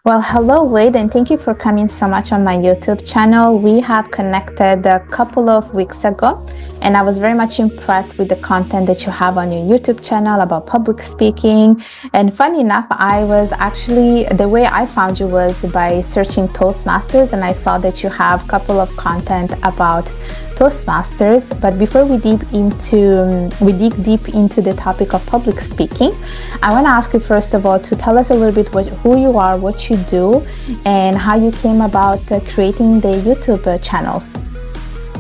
Well, hello, Wade, and thank you for coming so much on my YouTube channel. We have connected a couple of weeks ago, and I was very much impressed with the content that you have on your YouTube channel about public speaking. And funny enough, the way I found you was by searching Toastmasters, and I saw that you have a couple of content about Toastmasters. But before we dig deep into the topic of public speaking, I want to ask you first of all to tell us a little bit who you are, what you do, and how you came about creating the YouTube channel.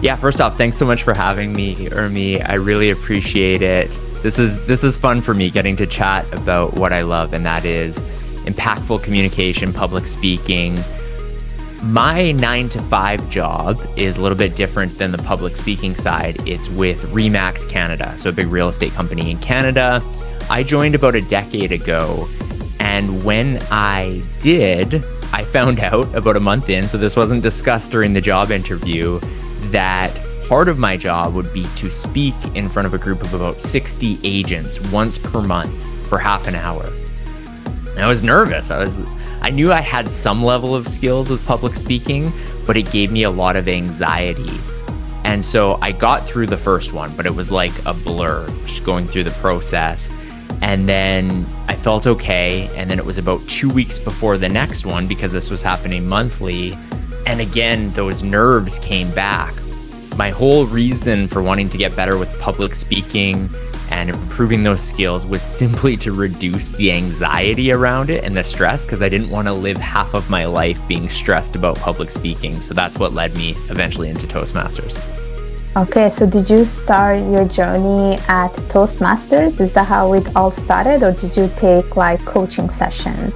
Yeah, first off, thanks so much for having me, Urmi. I really appreciate it. This is fun for me, getting to chat about what I love, and that is impactful communication, public speaking. My 9-to-5 job is a little bit different than the public speaking side. It's with Remax Canada, so a big real estate company in Canada. I joined about a decade ago, and when I did, I found out about a month in, so this wasn't discussed during the job interview, that part of my job would be to speak in front of a group of about 60 agents once per month for half an hour. And I was nervous. I knew I had some level of skills with public speaking, but it gave me a lot of anxiety. And so I got through the first one, but it was like a blur, just going through the process. And then I felt okay. And then it was about 2 weeks before the next one, because this was happening monthly. And again, those nerves came back. My whole reason for wanting to get better with public speaking and improving those skills was simply to reduce the anxiety around it and the stress, because I didn't want to live half of my life being stressed about public speaking. So that's what led me eventually into Toastmasters. Okay, so did you start your journey at Toastmasters? Is that how it all started, or did you take coaching sessions?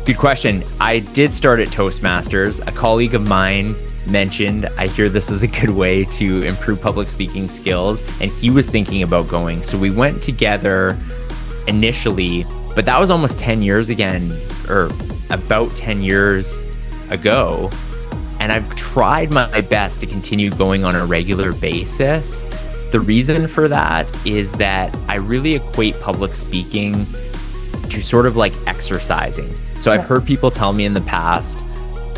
Good question. I did start at Toastmasters. A colleague of mine mentioned, I hear this is a good way to improve public speaking skills, and he was thinking about going. So we went together initially, but that was almost 10 years again, or about 10 years ago. And I've tried my best to continue going on a regular basis. The reason for that is that I really equate public speaking to sort of like exercising. So I've heard people tell me in the past,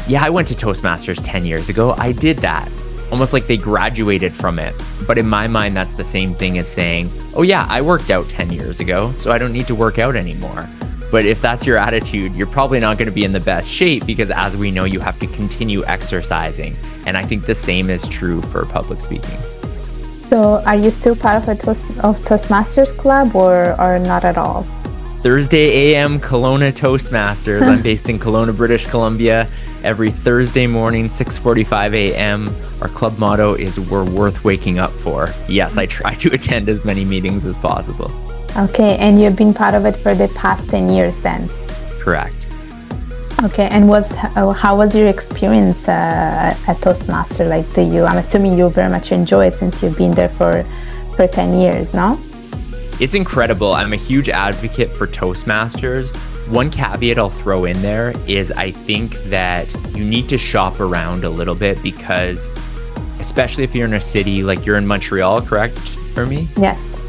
yeah, I went to Toastmasters 10 years ago. I did that. Almost like they graduated from it. But in my mind, that's the same thing as saying, oh yeah, I worked out 10 years ago, so I don't need to work out anymore. But if that's your attitude, you're probably not going to be in the best shape, because as we know, you have to continue exercising. And I think the same is true for public speaking. So are you still part of Toastmasters club or not at all? Thursday AM Kelowna Toastmasters. I'm based in Kelowna, British Columbia. Every Thursday morning, 6:45 a.m. Our club motto is "We're worth waking up for." Yes, I try to attend as many meetings as possible. Okay, and you've been part of it for the past 10 years then? Correct. Okay, and how was your experience at Toastmaster? I'm assuming you very much enjoy it since you've been there for 10 years, no? It's incredible. I'm a huge advocate for Toastmasters. One caveat I'll throw in there is I think that you need to shop around a little bit, because especially if you're in a city, like you're in Montreal, correct, Urmi? Yes.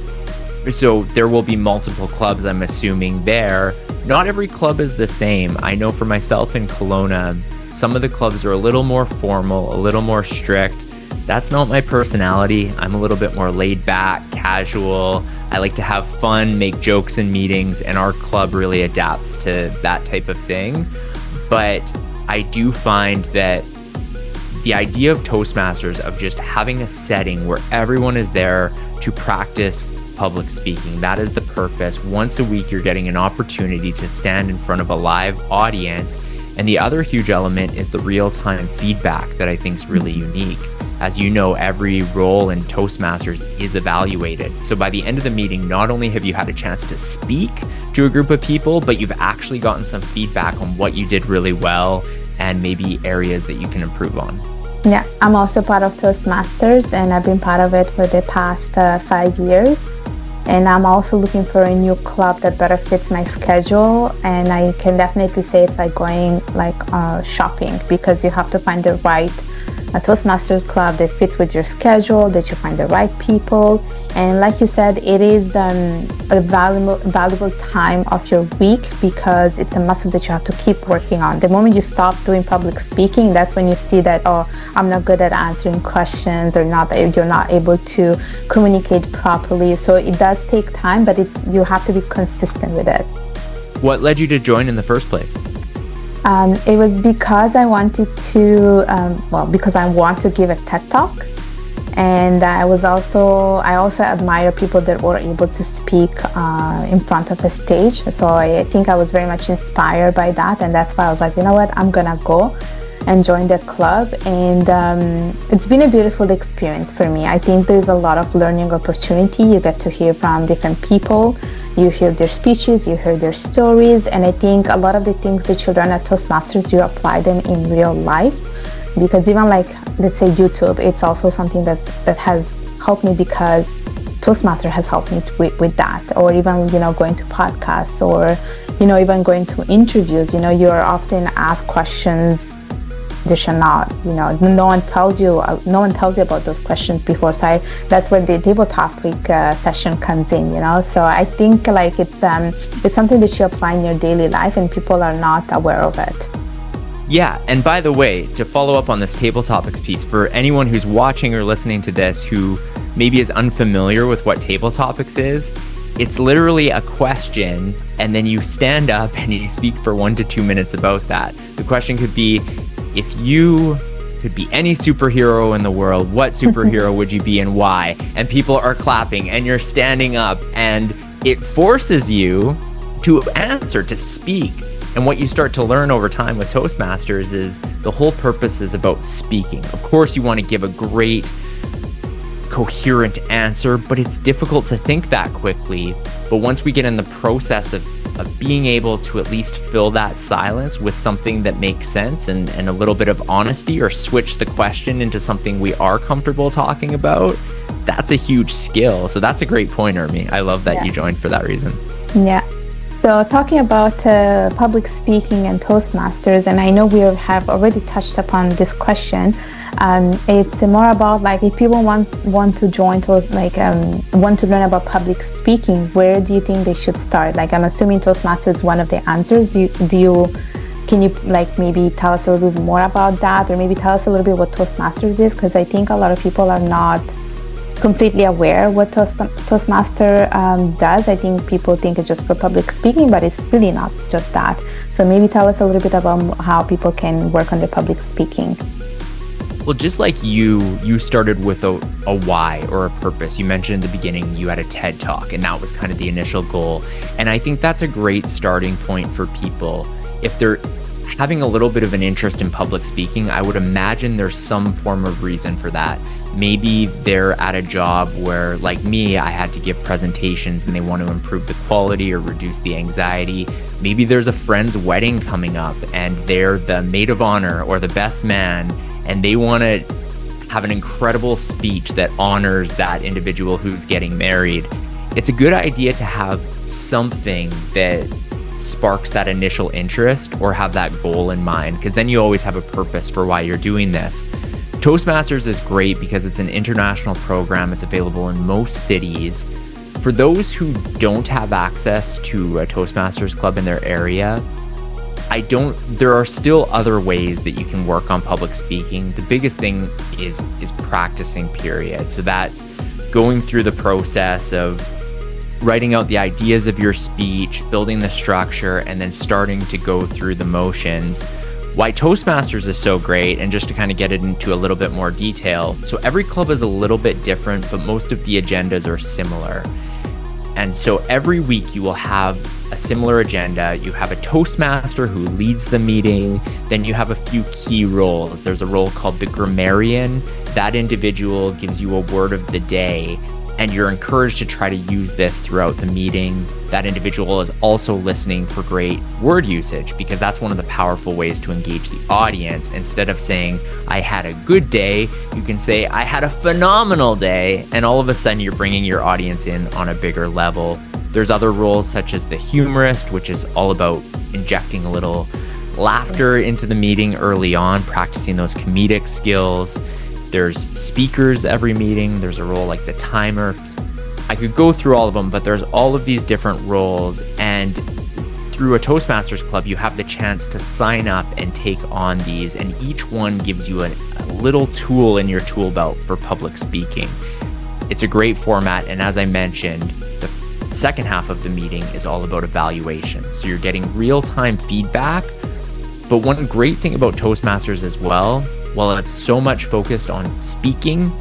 So there will be multiple clubs, I'm assuming, there. Not every club is the same. I know for myself in Kelowna, some of the clubs are a little more formal, a little more strict. That's not my personality. I'm a little bit more laid back, casual. I like to have fun, make jokes in meetings, and our club really adapts to that type of thing. But I do find that the idea of Toastmasters, of just having a setting where everyone is there to practice public speaking, that is the purpose. Once a week, you're getting an opportunity to stand in front of a live audience. And the other huge element is the real-time feedback that I think is really unique. As you know, every role in Toastmasters is evaluated. So by the end of the meeting, not only have you had a chance to speak to a group of people, but you've actually gotten some feedback on what you did really well and maybe areas that you can improve on. Yeah, I'm also part of Toastmasters, and I've been part of it for the past 5 years. And I'm also looking for a new club that better fits my schedule. And I can definitely say it's like going shopping, because you have to find the right a Toastmasters club that fits with your schedule, that you find the right people. And like you said, it is a valuable time of your week because it's a muscle that you have to keep working on. The moment you stop doing public speaking, that's when you see that, oh, I'm not good at answering questions, or you're not able to communicate properly. So it does take time, but you have to be consistent with it. What led you to join in the first place? It was because I wanted to, because I want to give a TED Talk. And I also admire people that were able to speak in front of a stage. So I think I was very much inspired by that. And that's why I was like, you know what, I'm going to go and join the club. And it's been a beautiful experience for me. I think there's a lot of learning opportunity. You get to hear from different people. You hear their speeches, you hear their stories. And I think a lot of the things that you learn at Toastmasters, you apply them in real life. Because even like, let's say YouTube, it's also something that has helped me because Toastmaster has helped me with that. Or even, going to podcasts, or, even going to interviews, you're often asked questions they should not, no one tells you about those questions before. So that's where the table topic session comes in, So I think like it's something that you apply in your daily life and people are not aware of it. Yeah, and by the way, to follow up on this table topics piece, for anyone who's watching or listening to this who maybe is unfamiliar with what table topics is, it's literally a question, and then you stand up and you speak for 1 to 2 minutes about that. The question could be, if you could be any superhero in the world, what superhero would you be and why? And people are clapping and you're standing up, and it forces you to answer, to speak. And what you start to learn over time with Toastmasters is the whole purpose is about speaking. Of course, you want to give a great, coherent answer, but it's difficult to think that quickly. But once we get in the process of being able to at least fill that silence with something that makes sense and a little bit of honesty, or switch the question into something we are comfortable talking about, that's a huge skill. So that's a great point, Urmi. I love that you joined for that reason. Yeah. So talking about public speaking and Toastmasters, and I know we have already touched upon this question. It's more about like if people want to join want to learn about public speaking, where do you think they should start? Like, I'm assuming Toastmasters is one of the answers. Can you like maybe tell us a little bit more about that, or maybe tell us a little bit what Toastmasters is? Because I think a lot of people are not completely aware what Toastmaster does. I think people think it's just for public speaking, but it's really not just that. So maybe tell us a little bit about how people can work on their public speaking. Well, just like you started with a why or a purpose. You mentioned in the beginning you had a TED Talk, and that was kind of the initial goal. And I think that's a great starting point for people. If they're having a little bit of an interest in public speaking, I would imagine there's some form of reason for that. Maybe they're at a job where, like me, I had to give presentations and they want to improve the quality or reduce the anxiety. Maybe there's a friend's wedding coming up and they're the maid of honor or the best man, and they want to have an incredible speech that honors that individual who's getting married. It's a good idea to have something that sparks that initial interest or have that goal in mind, because then you always have a purpose for why you're doing this. Toastmasters is great because it's an international program. It's available in most cities. For those who don't have access to a Toastmasters club in their area, there are still other ways that you can work on public speaking. The biggest thing is practicing, period. So that's going through the process of writing out the ideas of your speech, building the structure, and then starting to go through the motions. Why Toastmasters is so great, and just to kind of get it into a little bit more detail, so every club is a little bit different, but most of the agendas are similar. And so every week you will have a similar agenda. You have a Toastmaster who leads the meeting. Then you have a few key roles. There's a role called the grammarian. That individual gives you a word of the day, and you're encouraged to try to use this throughout the meeting. That individual is also listening for great word usage, because that's one of the powerful ways to engage the audience. Instead of saying, I had a good day, you can say, I had a phenomenal day. And all of a sudden you're bringing your audience in on a bigger level. There's other roles such as the humorist, which is all about injecting a little laughter into the meeting early on, practicing those comedic skills. There's speakers every meeting. There's a role like the timer. I could go through all of them, but there's all of these different roles. And through a Toastmasters club, you have the chance to sign up and take on these. And each one gives you a little tool in your tool belt for public speaking. It's a great format. And as I mentioned, the second half of the meeting is all about evaluation. So you're getting real-time feedback. But one great thing about Toastmasters as well, while it's so much focused on speaking,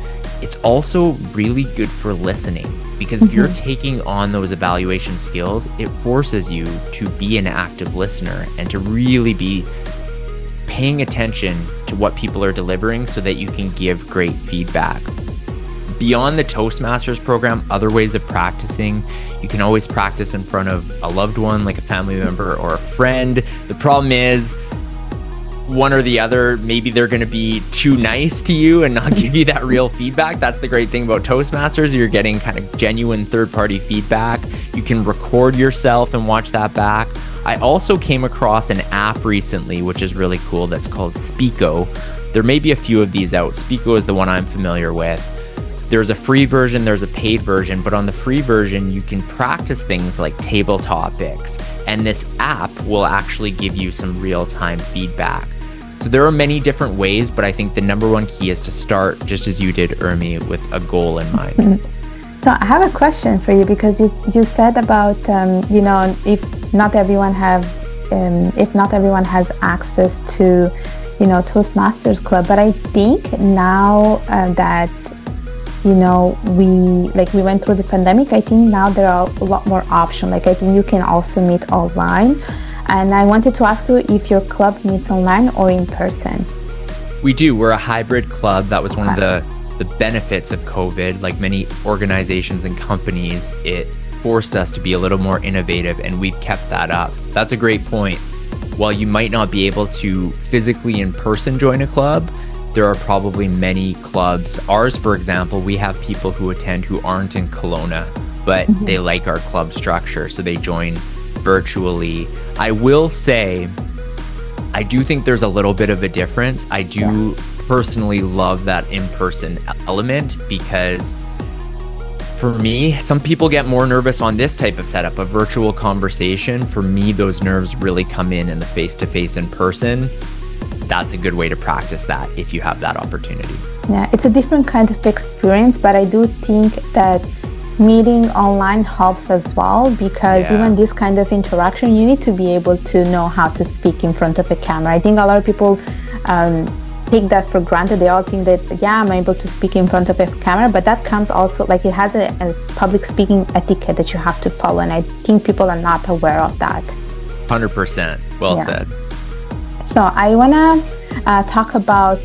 it's also really good for listening. Because if you're taking on those evaluation skills, it forces you to be an active listener and to really be paying attention to what people are delivering so that you can give great feedback. Beyond the Toastmasters program, other ways of practicing, you can always practice in front of a loved one, like a family member or a friend. The problem is, one or the other, maybe they're going to be too nice to you and not give you that real feedback. That's the great thing about Toastmasters. You're getting kind of genuine third-party feedback. You can record yourself and watch that back. I also came across an app recently, which is really cool, that's called Speako. There may be a few of these out. Speako is the one I'm familiar with. There's a free version, there's a paid version, but on the free version, you can practice things like table topics, and this app will actually give you some real-time feedback. So there are many different ways, but I think the number one key is to start, just as you did, Urmi, with a goal in mind. So I have a question for you, because you said about, if not everyone has access to, Toastmasters Club, but I think now that we went through the pandemic, I think now there are a lot more options. Like, I think you can also meet online. And I wanted to ask you if your club meets online or in person. We do. We're a hybrid club. That was one of the benefits of COVID. Like many organizations and companies, it forced us to be a little more innovative, and we've kept that up. That's a great point. While you might not be able to physically in person join a club, there are probably many clubs. Ours, for example, we have people who attend who aren't in Kelowna, but they like our club structure, so they join virtually. I will say, I do think there's a little bit of a difference. I do personally love that in-person element, because for me, some people get more nervous on this type of setup, a virtual conversation. For me, those nerves really come in the face-to-face in person. That's a good way to practice that if you have that opportunity. Yeah, it's a different kind of experience, but I do think that meeting online helps as well, because even this kind of interaction, you need to be able to know how to speak in front of a camera. I think a lot of people take that for granted. They all think that, I'm able to speak in front of a camera, but that comes also, like, it has a public speaking etiquette that you have to follow, and I think people are not aware of that. 100%. Well said. So I want to talk about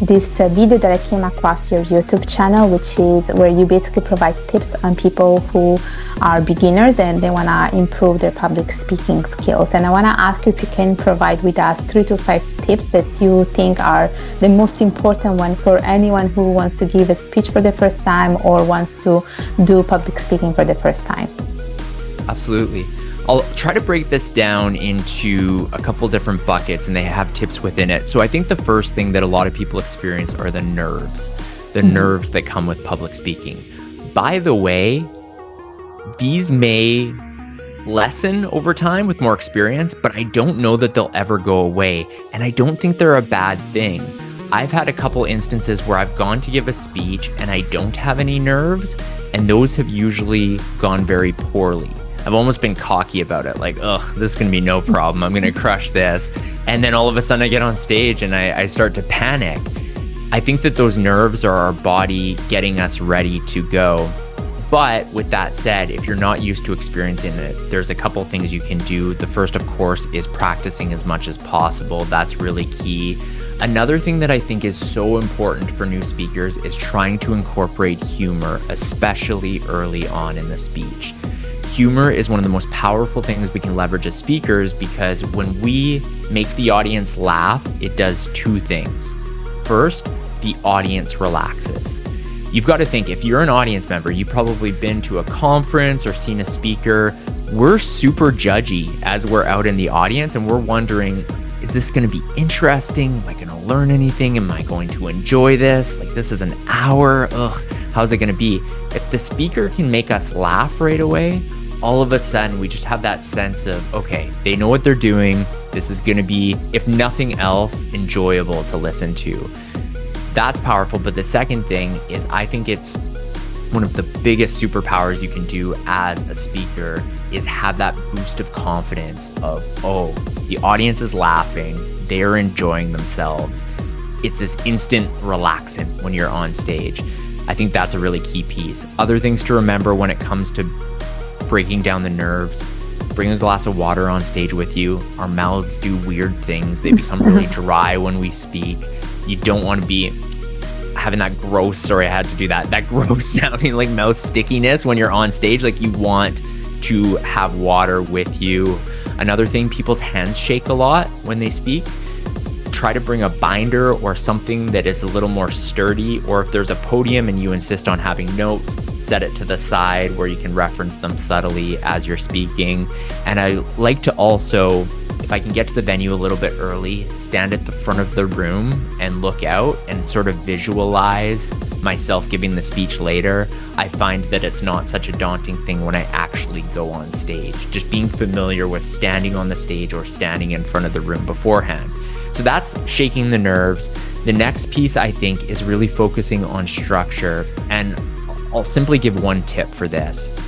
this video that I came across your YouTube channel, which is where you basically provide tips on people who are beginners and they want to improve their public speaking skills. And I want to ask you if you can provide with us 3 to 5 tips that you think are the most important one for anyone who wants to give a speech for the first time or wants to do public speaking for the first time. Absolutely. I'll try to break this down into a couple different buckets, and they have tips within it. So I think the first thing that a lot of people experience are the nerves that come with public speaking. By the way, these may lessen over time with more experience, but I don't know that they'll ever go away. And I don't think they're a bad thing. I've had a couple instances where I've gone to give a speech and I don't have any nerves, and those have usually gone very poorly. I've almost been cocky about it, like, this is gonna be no problem, I'm gonna crush this. And then all of a sudden I get on stage and I start to panic. I think that those nerves are our body getting us ready to go. But with that said, if you're not used to experiencing it, there's a couple things you can do. The first, of course, is practicing as much as possible. That's really key. Another thing that I think is so important for new speakers is trying to incorporate humor, especially early on in the speech. Humor is one of the most powerful things we can leverage as speakers, because when we make the audience laugh, it does 2 things. First, the audience relaxes. You've got to think, if you're an audience member, you've probably been to a conference or seen a speaker. We're super judgy as we're out in the audience, and we're wondering, is this going to be interesting? Am I going to learn anything? Am I going to enjoy this? Like, this is an hour. Ugh, how's it going to be? If the speaker can make us laugh right away, all of a sudden we just have that sense of, okay, they know what they're doing. This is going to be, if nothing else, enjoyable to listen to. That's powerful. But the second thing is, I think it's one of the biggest superpowers you can do as a speaker is have that boost of confidence of, oh, the audience is laughing, they're enjoying themselves. It's this instant relaxant when you're on stage. I think that's a really key piece. Other things to remember when it comes to breaking down the nerves: bring a glass of water on stage with you. Our mouths do weird things. They become really dry when we speak. You don't want to be having that gross, sorry, I had to do that gross sounding like mouth stickiness when you're on stage. Like, you want to have water with you. Another thing, people's hands shake a lot when they speak. Try to bring a binder or something that is a little more sturdy, or if there's a podium and you insist on having notes, set it to the side where you can reference them subtly as you're speaking. And I like to also, if I can get to the venue a little bit early, stand at the front of the room and look out and sort of visualize myself giving the speech later. I find that it's not such a daunting thing when I actually go on stage. Just being familiar with standing on the stage or standing in front of the room beforehand. So that's shaking the nerves. The next piece, I think, is really focusing on structure. And I'll simply give one tip for this.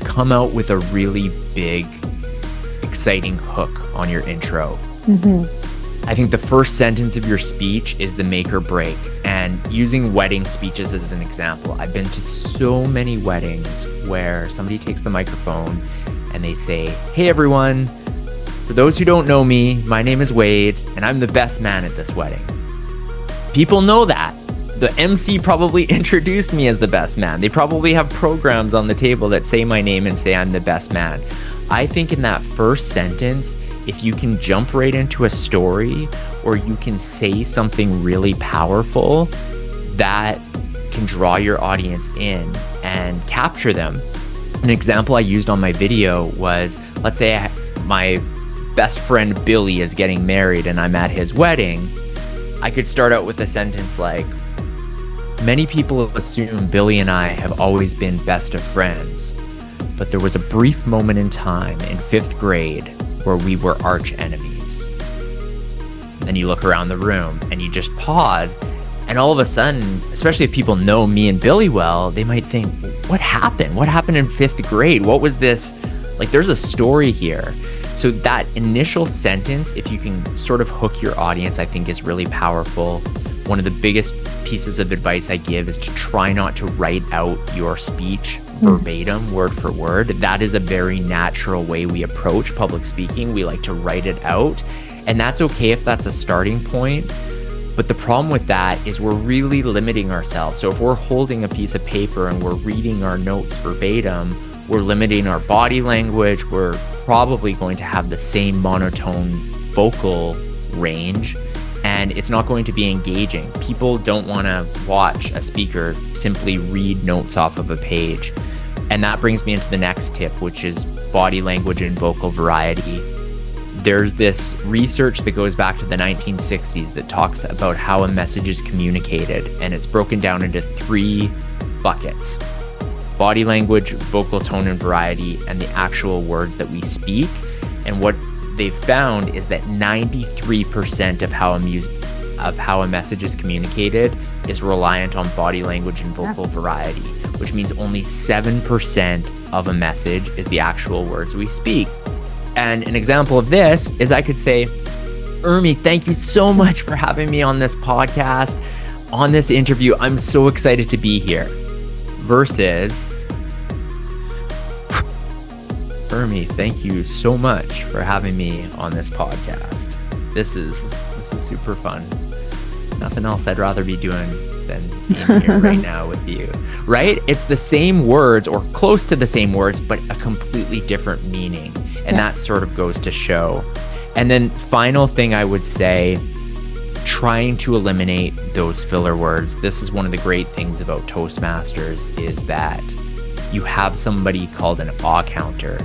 Come out with a really big, exciting hook on your intro. I think the first sentence of your speech is the make or break. And using wedding speeches as an example, I've been to so many weddings where somebody takes the microphone and they say, "Hey everyone, for those who don't know me, my name is Wade, and I'm the best man at this wedding." People know that. The MC probably introduced me as the best man. They probably have programs on the table that say my name and say I'm the best man. I think in that first sentence, if you can jump right into a story, or you can say something really powerful that can draw your audience in and capture them. An example I used on my video was, let's say my best friend Billy is getting married and I'm at his wedding. I could start out with a sentence like, "Many people assume Billy and I have always been best of friends, but there was a brief moment in time in 5th grade where we were arch enemies." Then you look around the room and you just pause, and all of a sudden, especially if people know me and Billy well, they might think, what happened? What happened in 5th grade? What was this? Like, there's a story here. So that initial sentence, if you can sort of hook your audience, I think is really powerful. One of the biggest pieces of advice I give is to try not to write out your speech verbatim, word for word. That is a very natural way we approach public speaking. We like to write it out, and that's okay if that's a starting point. But the problem with that is we're really limiting ourselves. So if we're holding a piece of paper and we're reading our notes verbatim, we're limiting our body language. We're probably going to have the same monotone vocal range, and it's not going to be engaging. People don't want to watch a speaker simply read notes off of a page. And that brings me into the next tip, which is body language and vocal variety. There's this research that goes back to the 1960s that talks about how a message is communicated, and it's broken down into 3 buckets: body language, vocal tone and variety, and the actual words that we speak. And what they've found is that 93% of how a message is communicated is reliant on body language and vocal variety, which means only 7% of a message is the actual words we speak. And an example of this is I could say, "Ermi, thank you so much for having me on this podcast, on this interview. I'm so excited to be here." Versus, "Ermi, thank you so much for having me on this podcast. This is super fun. Nothing else I'd rather be doing than being here right now with you." Right? It's the same words or close to the same words, but a completely different meaning. And that sort of goes to show. And then final thing I would say, trying to eliminate those filler words. This is one of the great things about Toastmasters, is that you have somebody called an awe counter.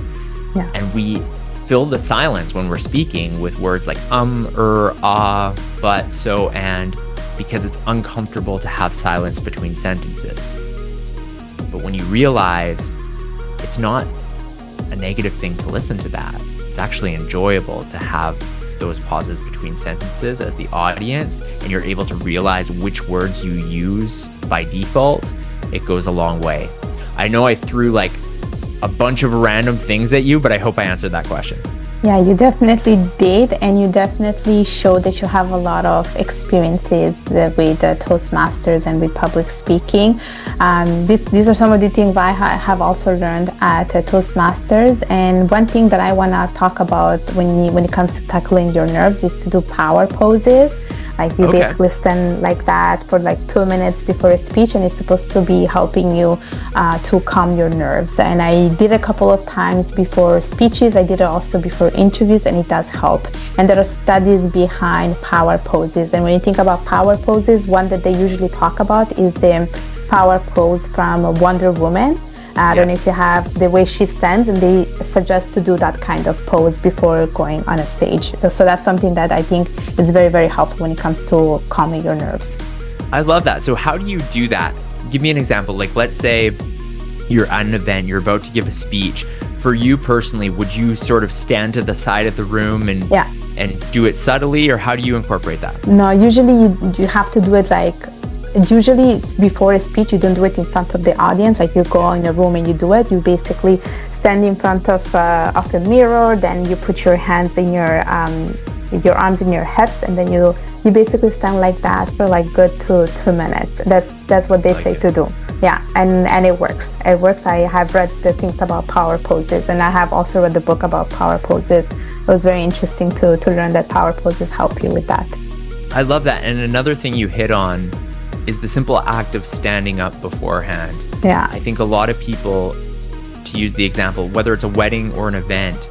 And we fill the silence when we're speaking with words like but, so, and, because it's uncomfortable to have silence between sentences. But when you realize it's not a negative thing to listen to that, it's actually enjoyable to have those pauses between sentences as the audience, and you're able to realize which words you use by default, it goes a long way. I know I threw like a bunch of random things at you, but I hope I answered that question. Yeah, you definitely did, and you definitely showed that you have a lot of experiences with the Toastmasters and with public speaking. These are some of the things I have also learned at Toastmasters, and one thing that I want to talk about when it comes to tackling your nerves is to do power poses. Like you basically stand like that for like 2 minutes before a speech, and it's supposed to be helping you to calm your nerves. And I did a couple of times before speeches. I did it also before interviews, and it does help. And there are studies behind power poses. And when you think about power poses, one that they usually talk about is the power pose from Wonder Woman. I don't know if you have the way she stands, and they suggest to do that kind of pose before going on a stage. So that's something that I think is very, very helpful when it comes to calming your nerves. I love that. So how do you do that? Give me an example. Like, let's say you're at an event, you're about to give a speech. For you personally, would you sort of stand to the side of the room and do it subtly, or how do you incorporate that? No, usually you have to do it like, usually it's before a speech. You don't do it in front of the audience. Like you go in a room and you do it. You basically stand in front of a mirror. Then you put your hands in your arms in your hips, and then you basically stand like that for like good 2 minutes. That's what they say to do. Yeah, and it works. It works. I have read the things about power poses, and I have also read the book about power poses. It was very interesting to learn that power poses help you with that. I love that. And another thing you hit on is the simple act of standing up beforehand. Yeah. I think a lot of people, to use the example, whether it's a wedding or an event,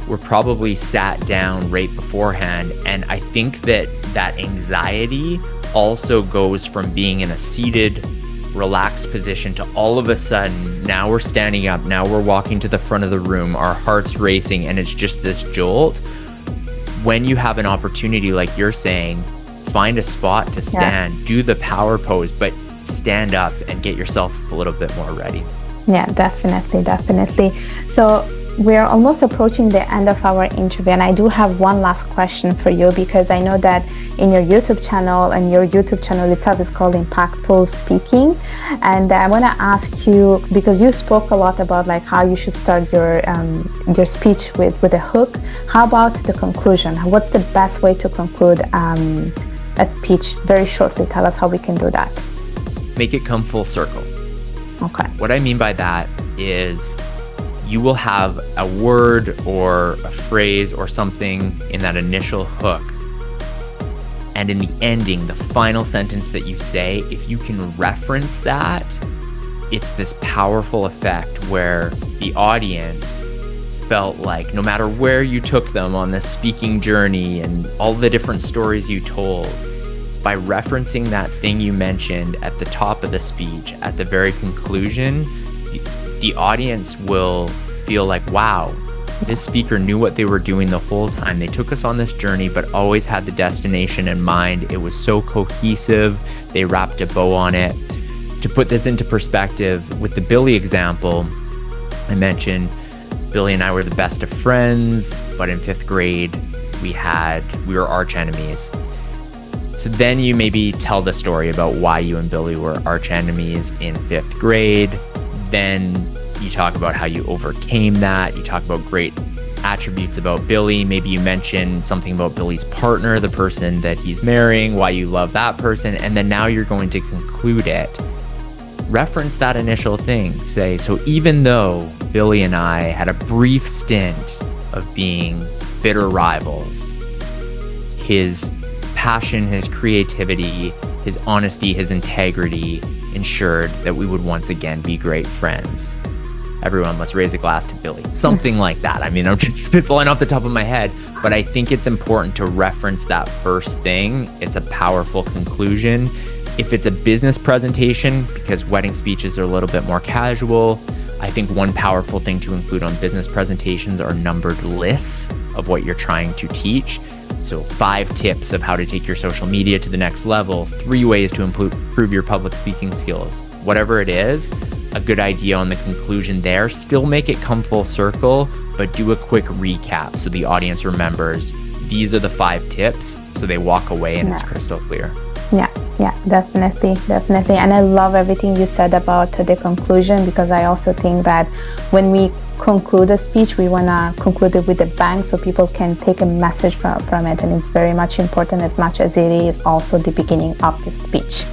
we're probably sat down right beforehand. And I think that anxiety also goes from being in a seated, relaxed position to all of a sudden, now we're standing up, now we're walking to the front of the room, our heart's racing, and it's just this jolt. When you have an opportunity, like you're saying, find a spot to stand, do the power pose, but stand up and get yourself a little bit more ready. Yeah, definitely. So we're almost approaching the end of our interview, and I do have one last question for you, because I know that in your YouTube channel, and your YouTube channel itself is called Impactful Speaking, and I want to ask you, because you spoke a lot about like how you should start your speech with a hook. How about the conclusion? What's the best way to conclude a speech? Very shortly, tell us how we can do that. Make it come full circle. Okay. What I mean by that is you will have a word or a phrase or something in that initial hook, and in the ending, the final sentence that you say, if you can reference that, it's this powerful effect where the audience felt like no matter where you took them on this speaking journey and all the different stories you told, by referencing that thing you mentioned at the top of the speech, at the very conclusion, the audience will feel like, wow, this speaker knew what they were doing the whole time. They took us on this journey, but always had the destination in mind. It was so cohesive. They wrapped a bow on it. To put this into perspective, with the Billy example, I mentioned Billy and I were the best of friends, but in 5th grade, we were arch enemies. So then you maybe tell the story about why you and Billy were arch enemies in 5th grade. Then you talk about how you overcame that. You talk about great attributes about Billy. Maybe you mention something about Billy's partner, the person that he's marrying, why you love that person. And then now you're going to conclude it. Reference that initial thing. Say, so even though Billy and I had a brief stint of being bitter rivals, his passion, his creativity, his honesty, his integrity ensured that we would once again be great friends. Everyone, let's raise a glass to Billy. Something like that. I mean, I'm just spitballing off the top of my head, but I think it's important to reference that first thing. It's a powerful conclusion. If it's a business presentation, because wedding speeches are a little bit more casual, I think one powerful thing to include on business presentations are numbered lists of what you're trying to teach. So 5 tips of how to take your social media to the next level, 3 ways to improve your public speaking skills. Whatever it is, a good idea on the conclusion there. Still make it come full circle, but do a quick recap so the audience remembers these are the 5 tips, so they walk away and it's crystal clear. Yeah, definitely. And I love everything you said about the conclusion, because I also think that when we conclude a speech, we want to conclude it with a bang so people can take a message from it. And it's very much important as much as it is also the beginning of the speech.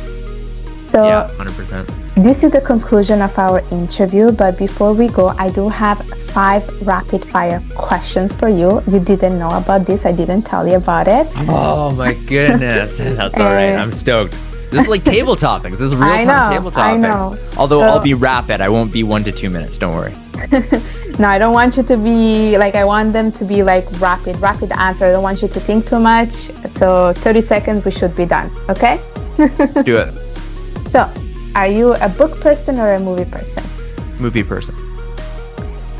So yeah, 100%. This is the conclusion of our interview, but before we go, I do have 5 rapid fire questions for you. You didn't know about this. I didn't tell you about it. Oh my goodness. That's all right. I'm stoked. This is like table topics. This is real-time table topics. I know. Although I'll be rapid. I won't be 1 to 2 minutes. Don't worry. No, I don't want you to be like, I want them to be like rapid answer. I don't want you to think too much. So 30 seconds, we should be done. Okay? Do it. So, are you a book person or a movie person? Movie person.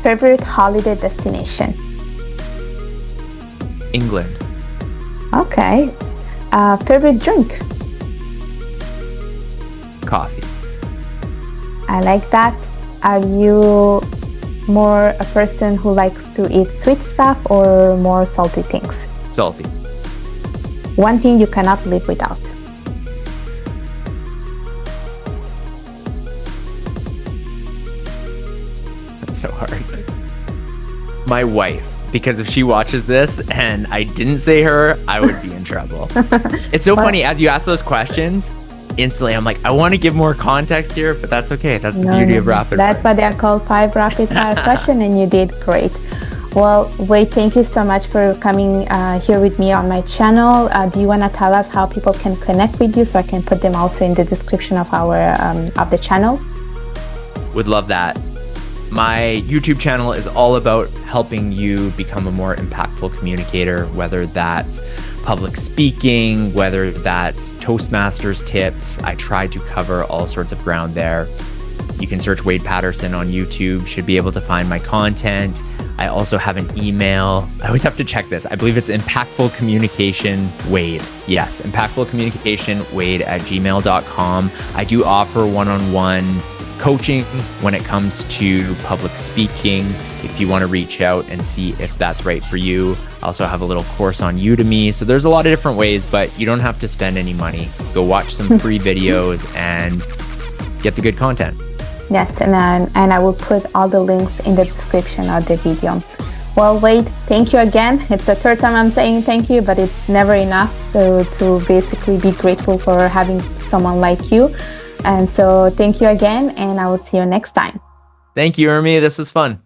Favorite holiday destination? England. Okay. Favorite drink? Coffee. I like that. Are you more a person who likes to eat sweet stuff or more salty things? Salty. One thing you cannot live without? So hard. My wife, because if she watches this and I didn't say her, I would be in trouble. It's so funny, as you ask those questions, instantly I'm like, I want to give more context here, but that's okay. That's the beauty of rapid fire. That's why they are called 5 rapid fire questions, and you did great. Well, Wade, thank you so much for coming here with me on my channel. Do you want to tell us how people can connect with you so I can put them also in the description of our of the channel? Would love that. My YouTube channel is all about helping you become a more impactful communicator, whether that's public speaking, whether that's Toastmasters tips. I try to cover all sorts of ground there. You can search Wade Paterson on YouTube, should be able to find my content. I also have an email. I always have to check this. I believe it's impactful communication Wade. Yes, impactful communication Wade@gmail.com. I do offer one-on-one coaching when it comes to public speaking. If you want to reach out and see if that's right for you. I also have a little course on Udemy. So there's a lot of different ways, but you don't have to spend any money. Go watch some free videos and get the good content. Yes, and I will put all the links in the description of the video. Well, Wade, thank you again. It's the 3rd time I'm saying thank you, but it's never enough to basically be grateful for having someone like you. And so thank you again, and I will see you next time. Thank you, Ermi. This was fun.